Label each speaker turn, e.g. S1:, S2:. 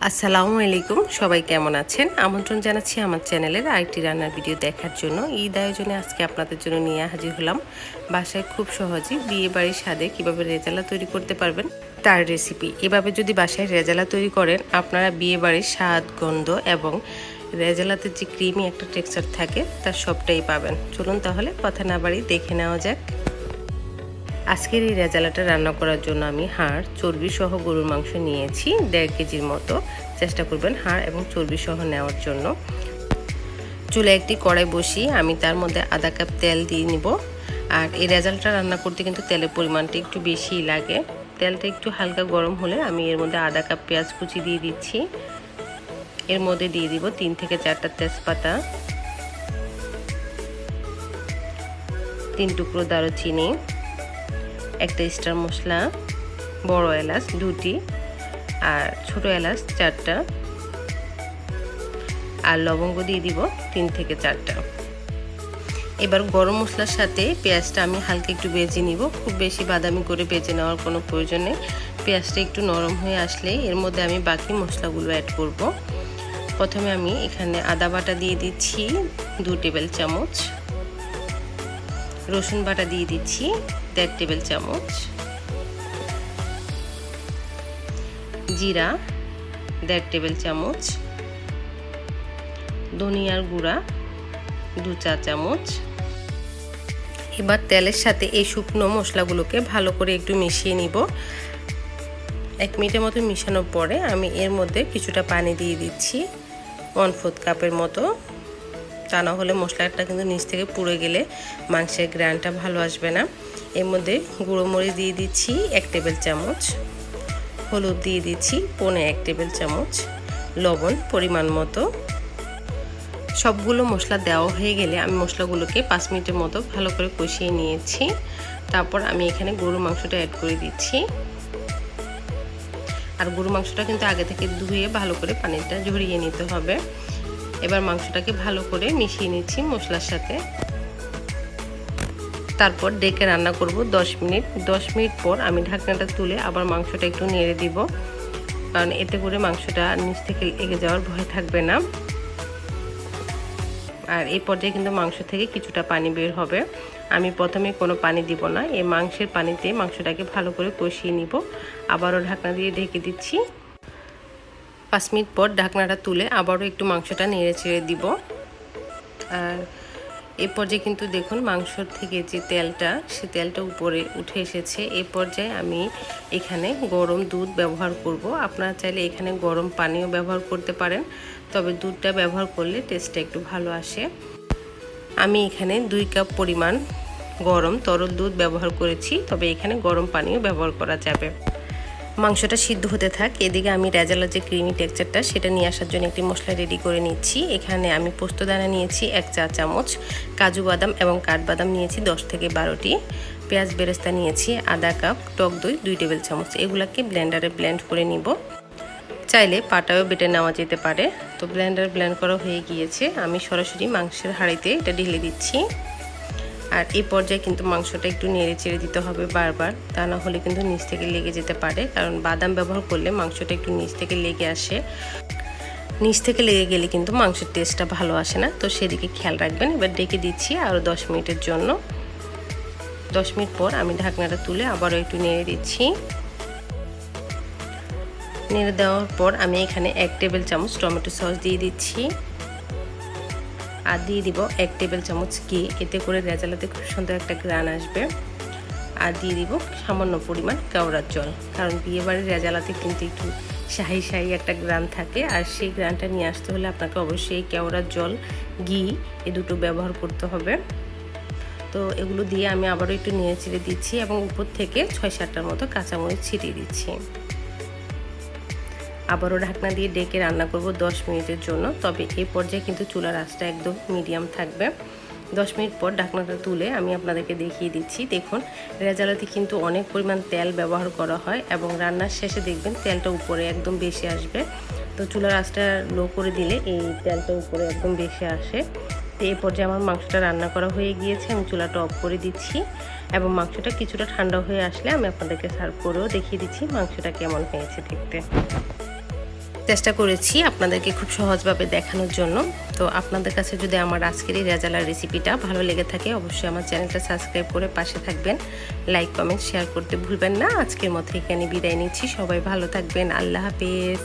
S1: আসসালামু আলাইকুম, সবাই কেমন আছেন? আমন্ত্রণ জানাচ্ছি আমার চ্যানেলের আরেকটি রান্নার ভিডিও দেখার জন্য। ঈদ আয়োজনে আজকে আপনাদের জন্য নিয়ে হাজির হলাম বাসায় খুব সহজেই বিয়েবাড়ির স্বাদে কীভাবে রেজালা তৈরি করতে পারবেন তার রেসিপি। এভাবে যদি বাসায় রেজালা তৈরি করেন, আপনারা বিয়েবাড়ির স্বাদ, গন্ধ এবং রেজালাতে যে ক্রিমি একটা টেক্সচার থাকে তার সবটাই পাবেন। চলুন তাহলে কথা না বাড়ি দেখে নেওয়া যাক। আজকের এই রেজালাটা রান্না করার জন্য আমি হাড়, চর্বি সহ গরুর মাংস নিয়েছি 1.5 কেজির মতো। চেষ্টা করবেন হাড় এবং চর্বি সহ নেওয়ার জন্য। চুলে একটি কড়াই বসিয়ে আমি তার মধ্যে আধা কাপ তেল দিয়ে নিব। আর এই রেজালাটা রান্না করতে কিন্তু তেলের পরিমাণটা একটু বেশিই লাগে। তেলটা একটু হালকা গরম হলে আমি এর মধ্যে আধা কাপ পেঁয়াজ কুচি দিয়ে দিচ্ছি। এর মধ্যে দিয়ে দিব 3 থেকে 4টা তেজপাতা, 3 টুকরো দারুচিনি, একটা স্টার মশলা, বড় এলাচ 2টি আর ছোট এলাচ 4টা, আর লবঙ্গ দিয়ে দিব 3 থেকে 4টা। এবার গরম মশলার সাথে পেঁয়াজটা আমি হালকা একটু ভেজে নিব। খুব বেশি বাদামি করে ভেজে নেওয়ার কোনো প্রয়োজন নেই। পেঁয়াজটা একটু নরম হয়ে আসলে এর মধ্যে আমি বাকি মশলাগুলো অ্যাড করব। প্রথমে আমি এখানে আদা বাটা দিয়ে দিচ্ছি 2 টেবিল চামচ, রসুন বাটা দিয়ে দিচ্ছি 1.5 টেবিল চামচ, জিরা 1.5 টেবিল চামচ, ধনিয়ার গুঁড়া 2 চা চামচ। এবার তেলের সাথে এই শুকনো মশলাগুলোকে ভালো করে একটু মিশিয়ে নিব। 1 মিনিটের মতো মিশানোর পরে আমি এর মধ্যে কিছুটা পানি দিয়ে দিচ্ছি 1/4 কাপের মতো। তা না হলে মশলাটা কিন্তু নিচ থেকে পুড়ে গেলে মাংসের গ্রানটা ভালো আসবে না। এর মধ্যে গুঁড়ো মরিচ দিয়ে দিচ্ছি 1 টেবিল চামচ, হলুদ দিয়ে দিচ্ছি 1 টেবিল চামচ, লবণ পরিমাণ মতো। সবগুলো মশলা দেওয়া হয়ে গেলে আমি মশলাগুলোকে 5 মিনিটের মতো ভালো করে কষিয়ে নিয়েছি। তারপর আমি এখানে গরুর মাংসটা অ্যাড করে দিচ্ছি। আর গরুর মাংসটা কিন্তু আগে থেকে ধুয়ে ভালো করে পানিটা ঝরিয়ে নিতে হবে। এবার মাংসটাকে ভালো করে মিশিয়ে নিচ্ছি মশলার সাথে। তারপর ডেকে রান্না করব 10 মিনিট। 10 মিনিট পর আমি ঢাকনাটা তুলে আবার মাংসটা একটু নেড়ে দিব, কারণ এতে করে মাংসটা নিচ থেকে লেগে যাওয়ার ভয় থাকবে না। আর এই পর্যায়ে কিন্তু মাংস থেকে কিছুটা পানি বের হবে। আমি প্রথমে কোনো পানি দিব না, এই মাংসের পানিতে মাংসটাকে ভালো করে কষিয়ে নিব। আবারও ঢাকনা দিয়ে ঢেকে দিচ্ছি। 5 মিনিট পর ঢাকনাটা তুলে আবারও একটু মাংসটা নেড়ে চেড়ে দিব। আর এই পর্যায়ে কিন্তু দেখুন মাংসর থেকে যে তেলটা, সে তেলটা উপরে উঠে এসেছে। এই পর্যায়ে আমি এখানে গরম দুধ ব্যবহার করব। আপনারা চাইলে এখানে গরম পানিও ব্যবহার করতে পারেন, তবে দুধটা ব্যবহার করলে টেস্টটা একটু ভালো আসে। আমি এখানে 2 কাপ পরিমাণ গরম তরল দুধ ব্যবহার করেছি, তবে এখানে গরম পানিও ব্যবহার করা যাবে। মাংসটা সিদ্ধ হতে থাক, এদিকে আমি রেজালার যে ক্রিমি টেক্সচারটা সেটা নিয়ে আসার জন্য একটি মশলা রেডি করে নিচ্ছি। এখানে আমি পোস্তদানা নিয়েছি 1 চা চামচ, কাজু বাদাম এবং কাঠবাদাম নিয়েছি 10 থেকে 12টি, পেঁয়াজ বেরেস্তা নিয়েছি আধা কাপ, টক দই 2 টেবিল চামচ। এগুলাকে ব্লেন্ডারে ব্লেন্ড করে নিব। চাইলে পাটাও বেটে নেওয়া যেতে পারে। তো ব্লেন্ড করা হয়ে গিয়েছে। আমি সরাসরি মাংসের হাঁড়িতে এটা ঢেলে দিচ্ছি। আর এই পর্যায়ে কিন্তু মাংসটা একটু নেড়ে চেড়ে দিতে হবে বারবার, তা না হলে কিন্তু নিচ থেকে লেগে যেতে পারে, কারণ বাদাম ব্যবহার করলে মাংসটা একটু নিচ থেকে লেগে আসে। নিচ থেকে লেগে গেলে কিন্তু মাংসের টেস্টটা ভালো আসে না, তো সেদিকে খেয়াল রাখবেন। এবার ডেকে দিচ্ছি আরও 10 মিনিটের জন্য। 10 মিনিট পর আমি ঢাকনাটা তুলে আবারও একটু নেড়ে দিচ্ছি। নেড়ে দেওয়ার পর আমি এখানে 1 টেবিল চামচ টমেটো সস দিয়ে দিচ্ছি। আর দিয়ে দিব 1 টেবিল চামচ ঘি, এতে করে রেজালাতে খুব সুন্দর একটা গ্রান আসবে। আর দিয়ে দিব সামান্য পরিমাণ কেওড়ার জল, কারণ বিয়েবাড়ির রেজালাতে কিন্তু একটু শাহি শাহি একটা গ্রান থাকে। আর সেই গ্রানটা নিয়ে আসতে হলে আপনাকে অবশ্যই কেওড়ার জল, ঘি এই দুটো ব্যবহার করতে হবে। তো এগুলো দিয়ে আমি আবারও একটু নেড়ে চেড়ে দিচ্ছি এবং উপর থেকে 6-7টার মতো কাঁচামরিচ ছিটিয়ে দিচ্ছি। আবারও ঢাকনা দিয়ে ডেকে রান্না করব 10 মিনিটের জন্য, তবে এই পর্যায়ে কিন্তু চুলার আঁচটা একদম মিডিয়াম থাকবে। 10 মিনিট পর ঢাকনাটা তুলে আমি আপনাদেরকে দেখিয়ে দিচ্ছি। দেখুন রেজালাতে কিন্তু অনেক পরিমাণ তেল ব্যবহার করা হয় এবং রান্নার শেষে দেখবেন তেলটা উপরে একদম বেশি আসবে। তো চুলার আঁচটা লো করে দিলে এই তেলটা উপরে একদম বেশি আসে। তো এই পর্যায়ে আমার মাংসটা রান্না করা হয়ে গিয়েছে। আমি চুলাটা অফ করে দিচ্ছি এবং মাংসটা কিছুটা ঠান্ডা হয়ে আসলে আমি আপনাদেরকে সার্ভ করেও দেখিয়ে দিচ্ছি মাংসটা কেমন হয়েছে দেখতে। চেষ্টা করেছি আপনাদেরকে খুব সহজভাবে দেখানোর জন্য। তো আপনাদের কাছে যদি আমার আজকের এই রেজালার রেসিপিটা ভালো লেগে থাকে অবশ্যই আমার চ্যানেলটা সাবস্ক্রাইব করে পাশে থাকবেন। লাইক কমেন্ট শেয়ার করতে ভুলবেন না। আজকের মতো এখানে বিদায় নিচ্ছি। সবাই ভালো থাকবেন। আল্লাহ হাফেজ।